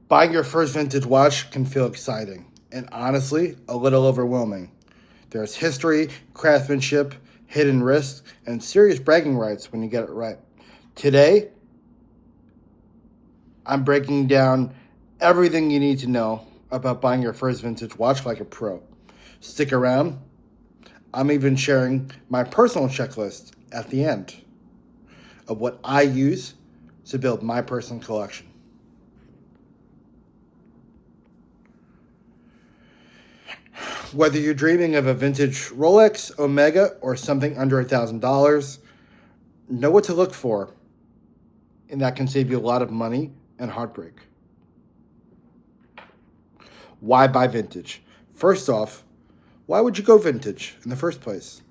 Buying your first vintage watch can feel exciting and honestly a little overwhelming. There's history, craftsmanship, hidden risks, and serious bragging rights when you get it right. Today, I'm breaking down everything you need to know about buying your first vintage watch like a pro. Stick around. I'm even sharing my personal checklist at the end of what I use to build my personal collection. Whether you're dreaming of a vintage Rolex, Omega, or something under $1,000, know what to look for, and that can save you a lot of money and heartbreak. Why buy vintage? First off, why would you go vintage in the first place?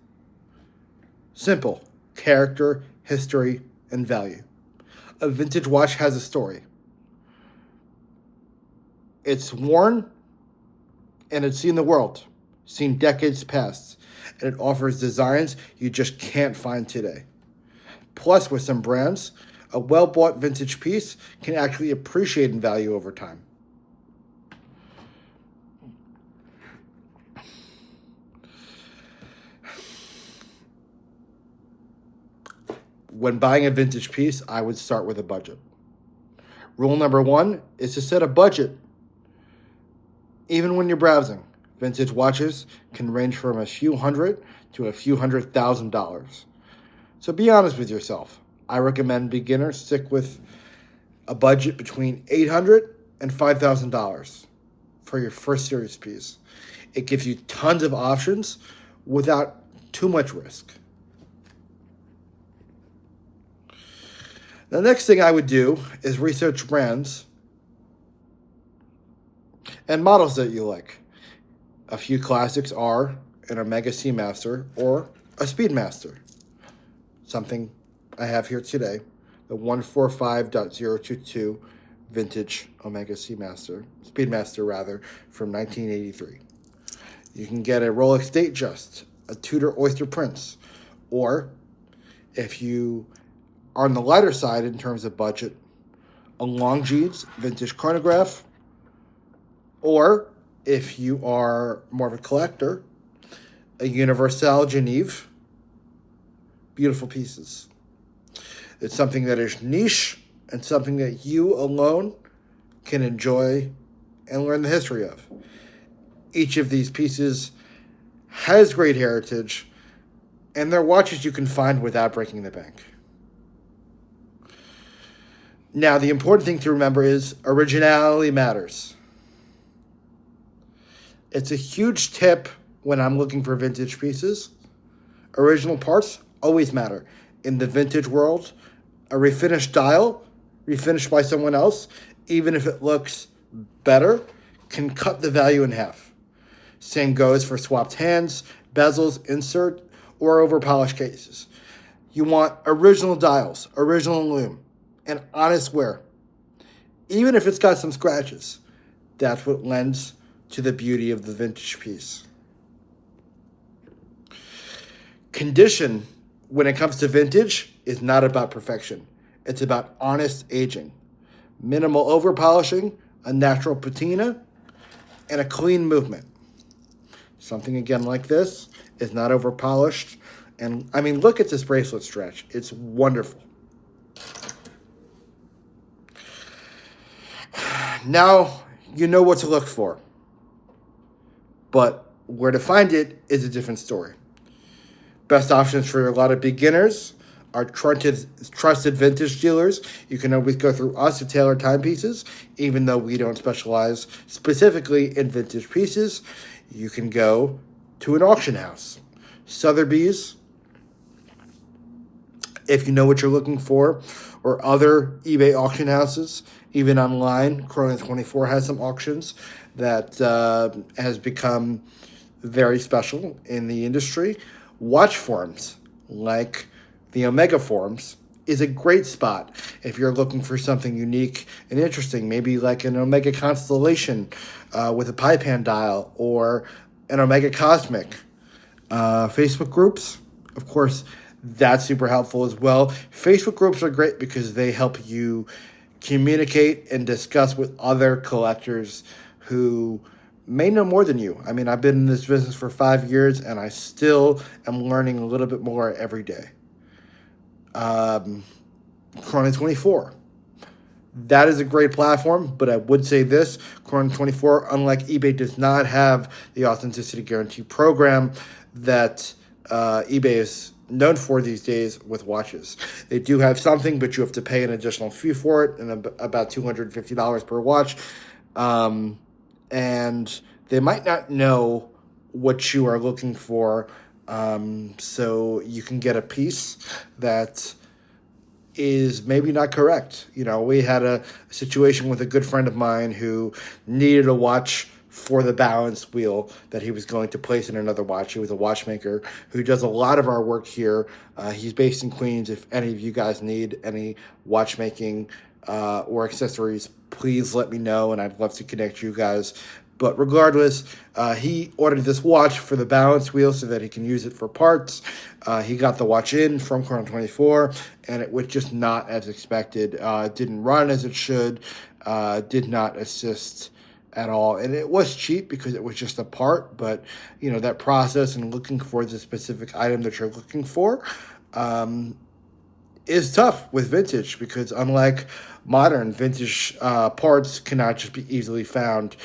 Simple: character, history, and value. A vintage watch has a story. It's worn and it's seen the world, seen decades past, and it offers designs you just can't find today. Plus, with some brands, a well-bought vintage piece can actually appreciate in value over time. When buying a vintage piece, I would start with a budget. Rule number one is to set a budget. Even when you're browsing, vintage watches can range from a few hundred to a few $100,000. So be honest with yourself. I recommend beginners stick with a budget between $800 and $5,000 for your first serious piece. It gives you tons of options without too much risk. The next thing I would do is research brands and models that you like. A few classics are an Omega Seamaster or a Speedmaster. Something I have here today, the 145.022 vintage Omega Speedmaster rather, from 1983. You can get a Rolex Datejust, a Tudor Oyster Prince, or if you are on the lighter side in terms of budget, a Longines vintage chronograph, or if you are more of a collector, a Universal Geneve. Beautiful pieces. It's something that is niche and something that you alone can enjoy and learn the history of. Each of these pieces has great heritage, and they're watches you can find without breaking the bank. Now, the important thing to remember is originality matters. It's a huge tip when I'm looking for vintage pieces. Original parts always matter. In the vintage world, a refinished dial, refinished by someone else, even if it looks better, can cut the value in half. Same goes for swapped hands, bezels, insert, or over-polished cases. You want original dials, original lume, and honest wear. Even if it's got some scratches, that's what lends to the beauty of the vintage piece. Condition, when it comes to vintage, is not about perfection. It's about honest aging. Minimal over-polishing, a natural patina, and a clean movement. Something, again, like this is not over-polished. And, I mean, look at this bracelet stretch. It's wonderful. Now you know what to look for. But where to find it is a different story. Best options for a lot of beginners are trusted vintage dealers. You can always go through us to tailor timepieces, even though we don't specialize specifically in vintage pieces. You can go to an auction house. Sotheby's, if you know what you're looking for, or other eBay auction houses. Even online, Chrono24 has some auctions that has become very special in the industry. Watch forums like the Omega forums is a great spot if you're looking for something unique and interesting, maybe like an Omega Constellation with a pipe hand dial, or an Omega Cosmic. Facebook groups, of course, that's super helpful as well. Facebook groups are great because they help you communicate and discuss with other collectors who may know more than you. I mean, I've been in this business for 5 years, and I still am learning a little bit more every day. Chrono 24. That is a great platform, but I would say this, Chrono 24, unlike eBay, does not have the authenticity guarantee program that eBay is known for these days with watches. They do have something, but you have to pay an additional fee for it, and about $250 per watch. And they might not know what you are looking for, so you can get a piece that is maybe not correct. You know, we had a situation with a good friend of mine who needed a watch for the balance wheel that he was going to place in another watch. He was a watchmaker who does a lot of our work here. He's based in Queens. If any of you guys need any watchmaking or accessories, please let me know, and I'd love to connect you guys. But regardless, he ordered this watch for the balance wheel so that he can use it for parts. He got the watch in from Chrono 24, and it was just not as expected. It didn't run as it should, did not assist at all. And it was cheap because it was just a part, but, you know, that process and looking for the specific item that you're looking for is tough with vintage, because unlike modern, vintage parts cannot just be easily found.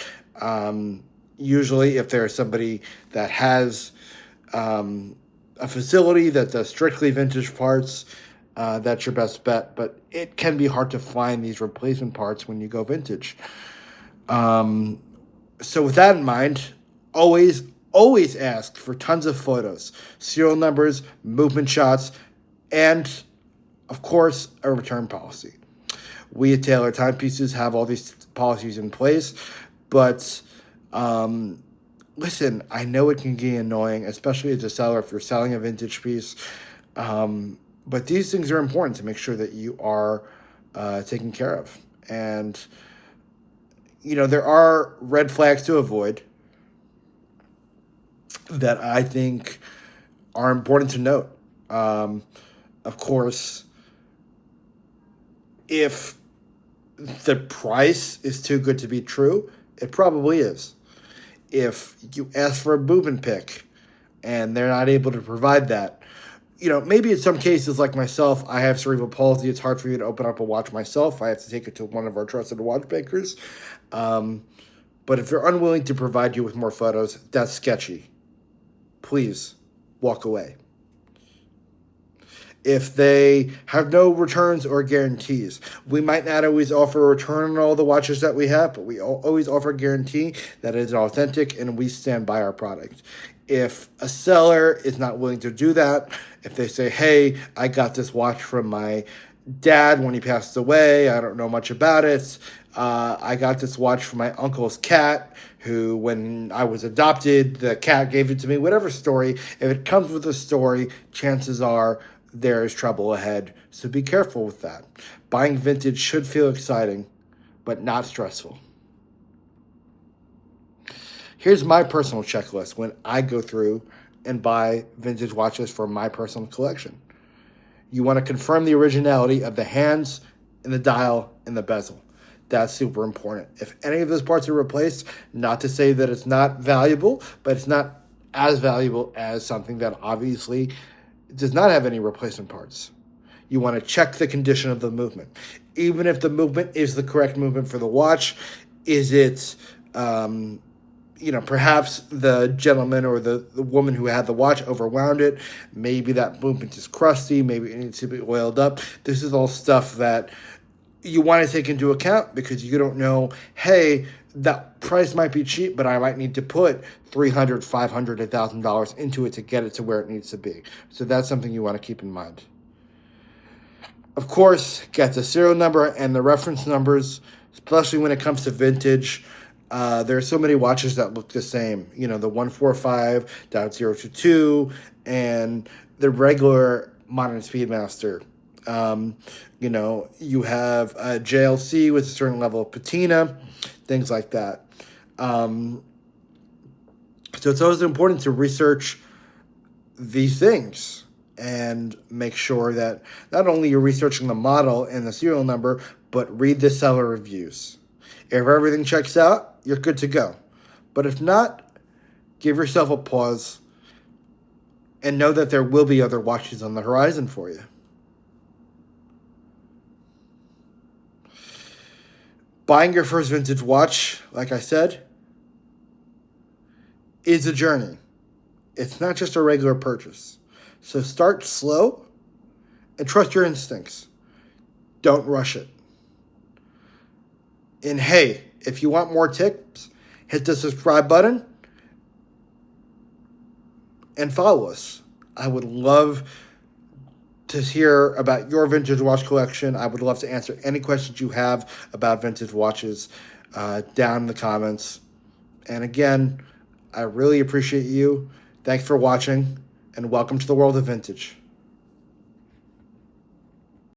Usually if there's somebody that has a facility that does strictly vintage parts, that's your best bet. But it can be hard to find these replacement parts when you go vintage. So with that in mind, always ask for tons of photos, serial numbers, movement shots, and, of course, a return policy. We at Taylor Timepieces have all these policies in place, but listen, I know it can be annoying, especially as a seller if you're selling a vintage piece, but these things are important to make sure that you are taken care of. And, you know, there are red flags to avoid that I think are important to note. Of course, if the price is too good to be true, it probably is. If you ask for a movement pick and they're not able to provide that, you know, maybe in some cases like myself, I have cerebral palsy. It's hard for me to open up a watch myself. I have to take it to one of our trusted watchmakers. But if they're unwilling to provide you with more photos, that's sketchy. Please walk away. If they have no returns or guarantees, we might not always offer a return on all the watches that we have, but we always offer a guarantee that it is authentic and we stand by our product. If a seller is not willing to do that, if they say, hey, I got this watch from my dad when he passed away, I don't know much about it. I got this watch from my uncle's cat, who, when I was adopted, the cat gave it to me. Whatever story, if it comes with a story, chances are there is trouble ahead. So be careful with that. Buying vintage should feel exciting, but not stressful. Here's my personal checklist when I go through and buy vintage watches for my personal collection. You want to confirm the originality of the hands and the dial and the bezel. That's super important. If any of those parts are replaced, not to say that it's not valuable, but it's not as valuable as something that obviously does not have any replacement parts. You want to check the condition of the movement. Even if the movement is the correct movement for the watch, is it, perhaps the gentleman or the woman who had the watch overwound it. Maybe that movement is crusty. Maybe it needs to be oiled up. This is all stuff that you want to take into account because you don't know, hey, that price might be cheap, but I might need to put $300, $500, $1,000 into it to get it to where it needs to be. So that's something you want to keep in mind. Of course, get the serial number and the reference numbers, especially when it comes to vintage. There are so many watches that look the same. You know, the 145.022 and the regular modern Speedmaster. You have a JLC with a certain level of patina, things like that. So it's always important to research these things and make sure that not only you're researching the model and the serial number, but read the seller reviews. If everything checks out, you're good to go. But if not, give yourself a pause and know that there will be other watches on the horizon for you. Buying your first vintage watch, like I said, is a journey. It's not just a regular purchase. So start slow and trust your instincts. Don't rush it. And hey, if you want more tips, hit the subscribe button and follow us. I would love to hear about your vintage watch collection. I would love to answer any questions you have about vintage watches down in the comments. And again, I really appreciate you. Thanks for watching, and welcome to the world of vintage.